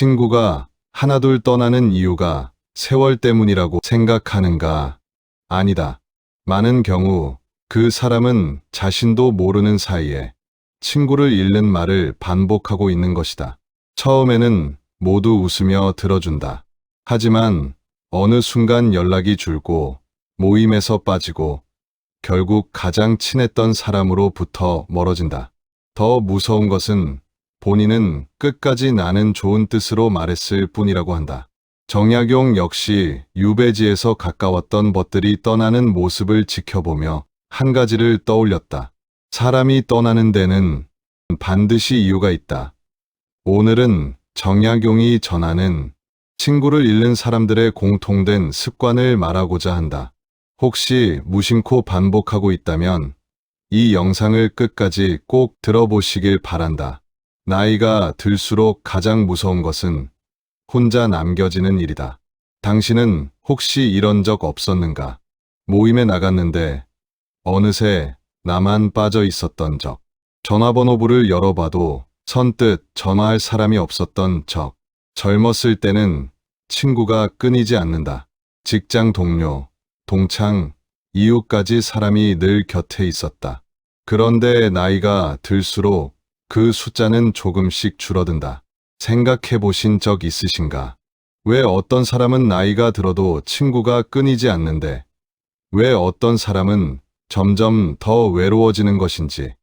친구가 하나둘 떠나는 이유가 세월 때문이라고 생각하는가? 아니다. 많은 경우 그 사람은 자신도 모르는 사이에 친구를 잃는 말을 반복하고 있는 것이다. 처음에는 모두 웃으며 들어준다. 하지만 어느 순간 연락이 줄고 모임에서 빠지고 결국 가장 친했던 사람으로부터 멀어진다. 더 무서운 것은 본인은 끝까지 나는 좋은 뜻으로 말했을 뿐이라고 한다. 정약용 역시 유배지에서 가까웠던 벗들이 떠나는 모습을 지켜보며 한 가지를 떠올렸다. 사람이 떠나는 데는 반드시 이유가 있다. 오늘은 정약용이 전하는 친구를 잃는 사람들의 공통된 습관을 말하고자 한다. 혹시 무심코 반복하고 있다면 이 영상을 끝까지 꼭 들어보시길 바란다. 나이가 들수록 가장 무서운 것은 혼자 남겨지는 일이다. 당신은 혹시 이런 적 없었는가? 모임에 나갔는데 어느새 나만 빠져 있었던 적. 전화번호부를 열어봐도 선뜻 전화할 사람이 없었던 적. 젊었을 때는 친구가 끊이지 않는다. 직장 동료, 동창, 이웃까지 사람이 늘 곁에 있었다. 그런데 나이가 들수록 그 숫자는 조금씩 줄어든다. 생각해 보신 적 있으신가? 왜 어떤 사람은 나이가 들어도 친구가 끊이지 않는데, 왜 어떤 사람은 점점 더 외로워지는 것인지.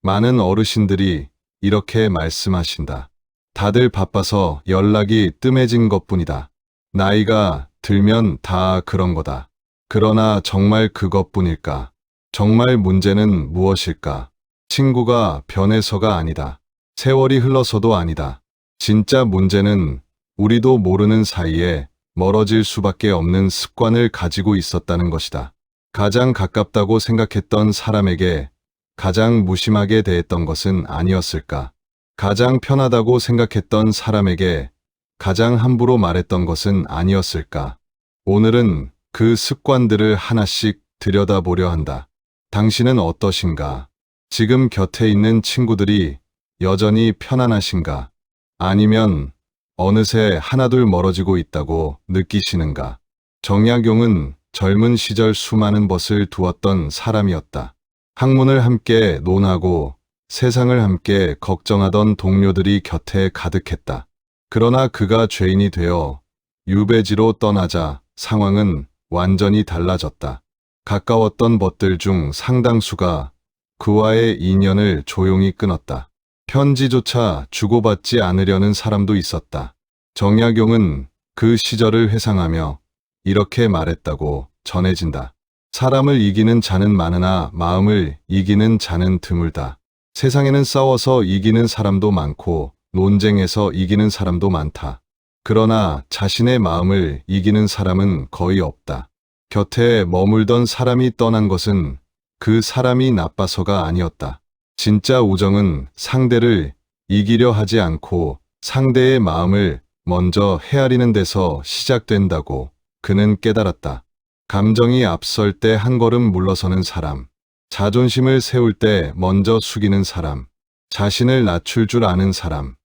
많은 어르신들이 이렇게 말씀하신다. 다들 바빠서 연락이 뜸해진 것뿐이다. 나이가 들면 다 그런 거다. 그러나 정말 그것뿐일까? 정말 문제는 무엇일까? 친구가 변해서가 아니다. 세월이 흘러서도 아니다. 진짜 문제는 우리도 모르는 사이에 멀어질 수밖에 없는 습관을 가지고 있었다는 것이다. 가장 가깝다고 생각했던 사람에게 가장 무심하게 대했던 것은 아니었을까? 가장 편하다고 생각했던 사람에게 가장 함부로 말했던 것은 아니었을까? 오늘은 그 습관들을 하나씩 들여다보려 한다. 당신은 어떠신가? 지금 곁에 있는 친구들이 여전히 편안하신가? 아니면 어느새 하나둘 멀어지고 있다고 느끼시는가? 정약용은 젊은 시절 수많은 벗을 두었던 사람이었다. 학문을 함께 논하고 세상을 함께 걱정하던 동료들이 곁에 가득했다. 그러나 그가 죄인이 되어 유배지로 떠나자 상황은 완전히 달라졌다. 가까웠던 벗들 중 상당수가 그와의 인연을 조용히 끊었다. 편지조차 주고받지 않으려는 사람도 있었다. 정약용은 그 시절을 회상하며 이렇게 말했다고 전해진다. 사람을 이기는 자는 많으나 마음을 이기는 자는 드물다. 세상에는 싸워서 이기는 사람도 많고 논쟁에서 이기는 사람도 많다. 그러나 자신의 마음을 이기는 사람은 거의 없다. 곁에 머물던 사람이 떠난 것은 그 사람이 나빠서가 아니었다. 진짜 우정은 상대를 이기려 하지 않고 상대의 마음을 먼저 헤아리는 데서 시작된다고 그는 깨달았다. 감정이 앞설 때 한 걸음 물러서는 사람, 자존심을 세울 때 먼저 숙이는 사람, 자신을 낮출 줄 아는 사람,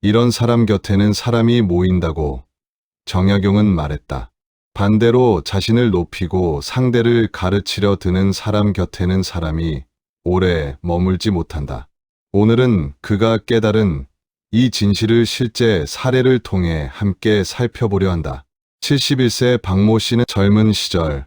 이런 사람 곁에는 사람이 모인다고 정약용은 말했다. 반대로 자신을 높이고 상대를 가르치려 드는 사람 곁에는 사람이 오래 머물지 못한다. 오늘은 그가 깨달은 이 진실을 실제 사례를 통해 함께 살펴보려 한다. 71세 박모 씨는 젊은 시절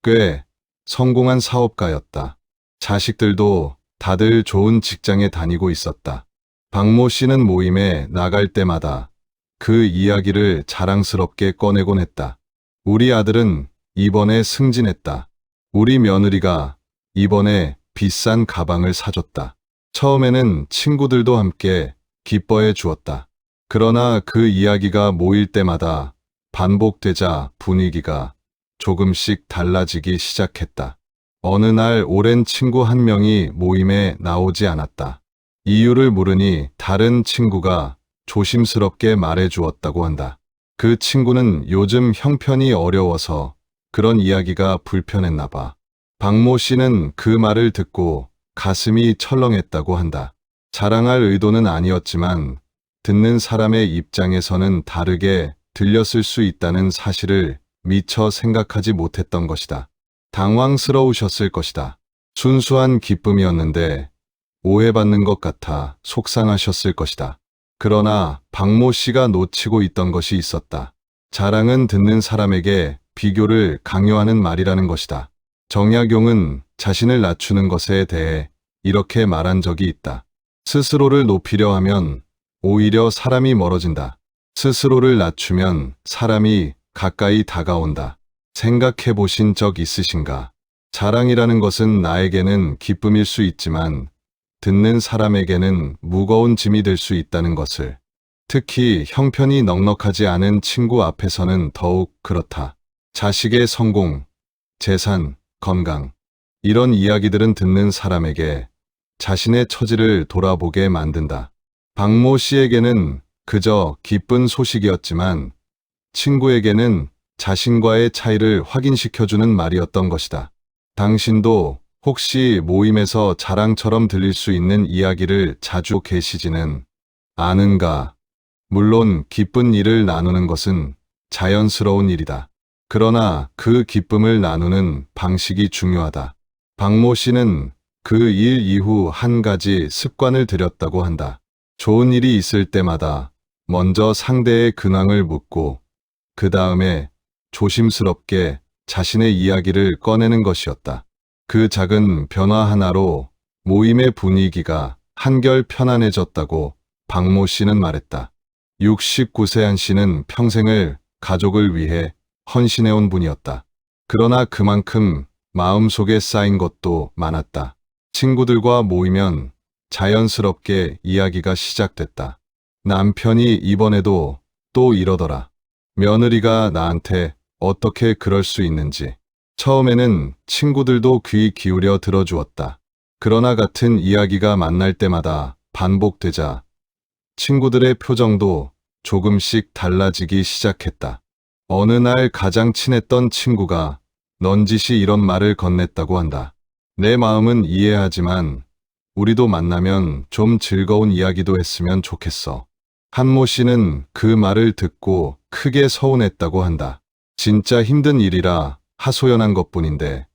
꽤 성공한 사업가였다. 자식들도 다들 좋은 직장에 다니고 있었다. 박모 씨는 모임에 나갈 때마다 그 이야기를 자랑스럽게 꺼내곤 했다. 우리 아들은 이번에 승진했다. 우리 며느리가 이번에 비싼 가방을 사줬다. 처음에는 친구들도 함께 기뻐해 주었다. 그러나 그 이야기가 모일 때마다 반복되자 분위기가 조금씩 달라지기 시작했다. 어느 날 오랜 친구 한 명이 모임에 나오지 않았다. 이유를 물으니 다른 친구가 조심스럽게 말해 주었다고 한다. 그 친구는 요즘 형편이 어려워서 그런 이야기가 불편했나 봐. 박모 씨는 그 말을 듣고 가슴이 철렁했다고 한다. 자랑할 의도는 아니었지만 듣는 사람의 입장에서는 다르게 들렸을 수 있다는 사실을 미처 생각하지 못했던 것이다. 당황스러우셨을 것이다. 순수한 기쁨이었는데 오해받는 것 같아 속상하셨을 것이다. 그러나 박모 씨가 놓치고 있던 것이 있었다. 자랑은 듣는 사람에게 비교를 강요하는 말이라는 것이다. 정약용은 자신을 낮추는 것에 대해 이렇게 말한 적이 있다. 스스로를 높이려 하면 오히려 사람이 멀어진다. 스스로를 낮추면 사람이 가까이 다가온다. 생각해 보신 적 있으신가? 자랑이라는 것은 나에게는 기쁨일 수 있지만 듣는 사람에게는 무거운 짐이 될 수 있다는 것을. 특히 형편이 넉넉하지 않은 친구 앞에서는 더욱 그렇다. 자식의 성공, 재산, 건강. 이런 이야기들은 듣는 사람에게 자신의 처지를 돌아보게 만든다. 박모 씨에게는 그저 기쁜 소식이었지만 친구에게는 자신과의 차이를 확인시켜주는 말이었던 것이다. 당신도 혹시 모임에서 자랑처럼 들릴 수 있는 이야기를 자주 계시지는 않은가? 물론 기쁜 일을 나누는 것은 자연스러운 일이다. 그러나 그 기쁨을 나누는 방식이 중요하다. 박모 씨는 그 일 이후 한 가지 습관을 들였다고 한다. 좋은 일이 있을 때마다 먼저 상대의 근황을 묻고 그 다음에 조심스럽게 자신의 이야기를 꺼내는 것이었다. 그 작은 변화 하나로 모임의 분위기가 한결 편안해졌다고 박모 씨는 말했다. 69세 한 씨는 평생을 가족을 위해 헌신해온 분이었다. 그러나 그만큼 마음속에 쌓인 것도 많았다. 친구들과 모이면 자연스럽게 이야기가 시작됐다. 남편이 이번에도 또 이러더라. 며느리가 나한테 어떻게 그럴 수 있는지. 처음에는 친구들도 귀 기울여 들어주었다. 그러나 같은 이야기가 만날 때마다 반복되자 친구들의 표정도 조금씩 달라지기 시작했다. 어느 날 가장 친했던 친구가 넌지시 이런 말을 건넸다고 한다. 내 마음은 이해하지만 우리도 만나면 좀 즐거운 이야기도 했으면 좋겠어. 한모 씨는 그 말을 듣고 크게 서운했다고 한다. 진짜 힘든 일이라 하소연한 것뿐인데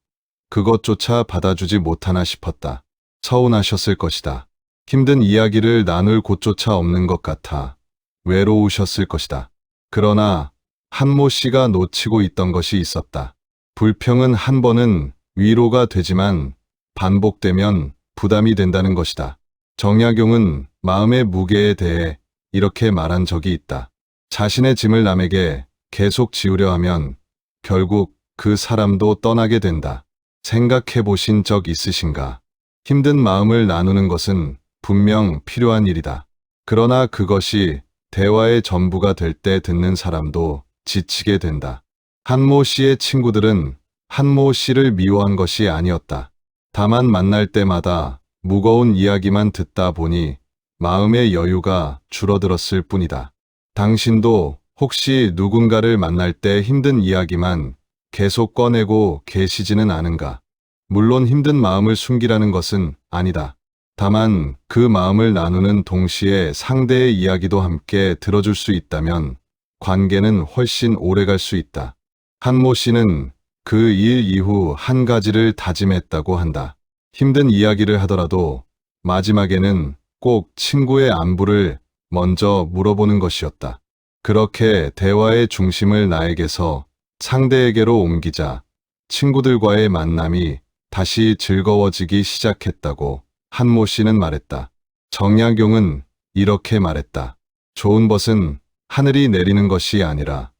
그것조차 받아주지 못하나 싶었다. 서운하셨을 것이다. 힘든 이야기를 나눌 곳조차 없는 것 같아 외로우셨을 것이다. 그러나 한모 씨가 놓치고 있던 것이 있었다. 불평은 한 번은 위로가 되지만 반복되면 부담이 된다는 것이다. 정약용은 마음의 무게에 대해 이렇게 말한 적이 있다. 자신의 짐을 남에게 계속 지우려 하면 결국 그 사람도 떠나게 된다. 생각해 보신 적 있으신가? 힘든 마음을 나누는 것은 분명 필요한 일이다. 그러나 그것이 대화의 전부가 될 때 듣는 사람도 지치게 된다. 한모 씨의 친구들은 한모 씨를 미워한 것이 아니었다. 다만 만날 때마다 무거운 이야기만 듣다 보니 마음의 여유가 줄어들었을 뿐이다. 당신도 혹시 누군가를 만날 때 힘든 이야기만 계속 꺼내고 계시지는 않은가? 물론 힘든 마음을 숨기라는 것은 아니다. 다만 그 마음을 나누는 동시에 상대의 이야기도 함께 들어줄 수 있다면 관계는 훨씬 오래 갈 수 있다. 한모 씨는 그 일 이후 한 가지를 다짐했다고 한다. 힘든 이야기를 하더라도 마지막에는 꼭 친구의 안부를 먼저 물어보는 것이었다. 그렇게 대화의 중심을 나에게서 상대에게로 옮기자 친구들과의 만남이 다시 즐거워지기 시작했다고 한모 씨는 말했다. 정약용은 이렇게 말했다. 좋은 것은 하늘이 내리는 것이 아니라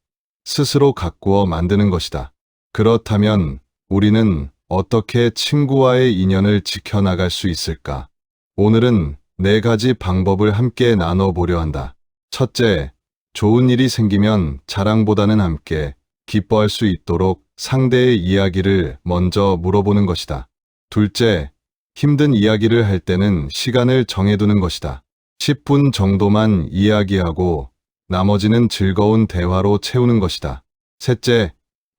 스스로 가꾸어 만드는 것이다. 그렇다면 우리는 어떻게 친구와의 인연을 지켜나갈 수 있을까? 오늘은 4가지 방법을 함께 나눠보려 한다. 첫째, 좋은 일이 생기면 자랑보다는 함께 기뻐할 수 있도록 상대의 이야기를 먼저 물어보는 것이다. 둘째, 힘든 이야기를 할 때는 시간을 정해두는 것이다. 10분 정도만 이야기하고 나머지는 즐거운 대화로 채우는 것이다. 셋째,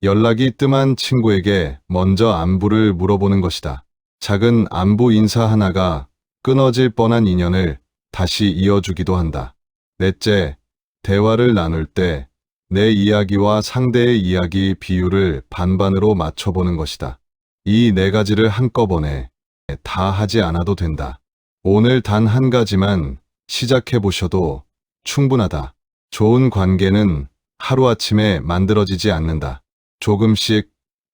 연락이 뜸한 친구에게 먼저 안부를 물어보는 것이다. 작은 안부 인사 하나가 끊어질 뻔한 인연을 다시 이어주기도 한다. 넷째, 대화를 나눌 때 내 이야기와 상대의 이야기 비율을 반반으로 맞춰보는 것이다. 이 네 가지를 한꺼번에 다 하지 않아도 된다. 오늘 단 한 가지만 시작해 보셔도 충분하다. 좋은 관계는 하루아침에 만들어지지 않는다. 조금씩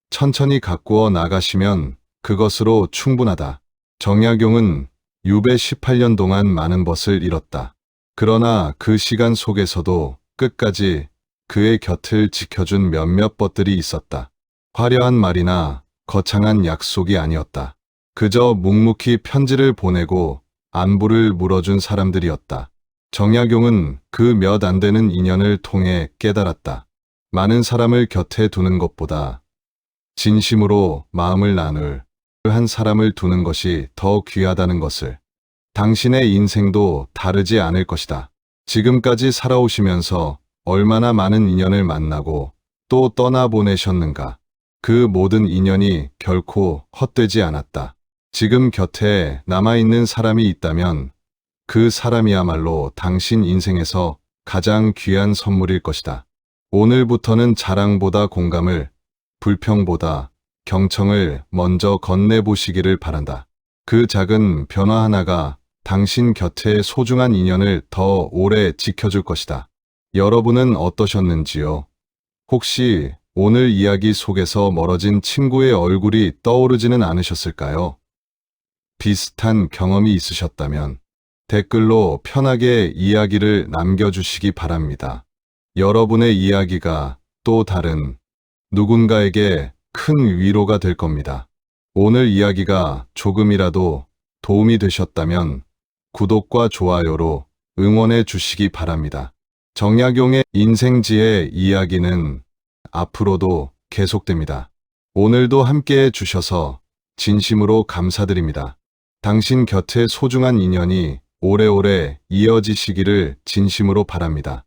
천천히 가꾸어 나가시면 그것으로 충분하다. 정약용은 유배 18년 동안 많은 벗을 잃었다. 그러나 그 시간 속에서도 끝까지 그의 곁을 지켜준 몇몇 벗들이 있었다. 화려한 말이나 거창한 약속이 아니었다. 그저 묵묵히 편지를 보내고 안부를 물어준 사람들이었다. 정약용은 그 몇 안 되는 인연을 통해 깨달았다. 많은 사람을 곁에 두는 것보다 진심으로 마음을 나눌 한 사람을 두는 것이 더 귀하다는 것을. 당신의 인생도 다르지 않을 것이다. 지금까지 살아오시면서 얼마나 많은 인연을 만나고 또 떠나보내셨는가. 그 모든 인연이 결코 헛되지 않았다. 지금 곁에 남아있는 사람이 있다면 그 사람이야말로 당신 인생에서 가장 귀한 선물일 것이다. 오늘부터는 자랑보다 공감을, 불평보다 경청을 먼저 건네보시기를 바란다. 그 작은 변화 하나가 당신 곁의 소중한 인연을 더 오래 지켜줄 것이다. 여러분은 어떠셨는지요? 혹시 오늘 이야기 속에서 멀어진 친구의 얼굴이 떠오르지는 않으셨을까요? 비슷한 경험이 있으셨다면 댓글로 편하게 이야기를 남겨주시기 바랍니다. 여러분의 이야기가 또 다른 누군가에게 큰 위로가 될 겁니다. 오늘 이야기가 조금이라도 도움이 되셨다면 구독과 좋아요로 응원해 주시기 바랍니다. 정약용의 인생지혜 이야기는 앞으로도 계속됩니다. 오늘도 함께해 주셔서 진심으로 감사드립니다. 당신 곁의 소중한 인연이 오래오래 이어지시기를 진심으로 바랍니다.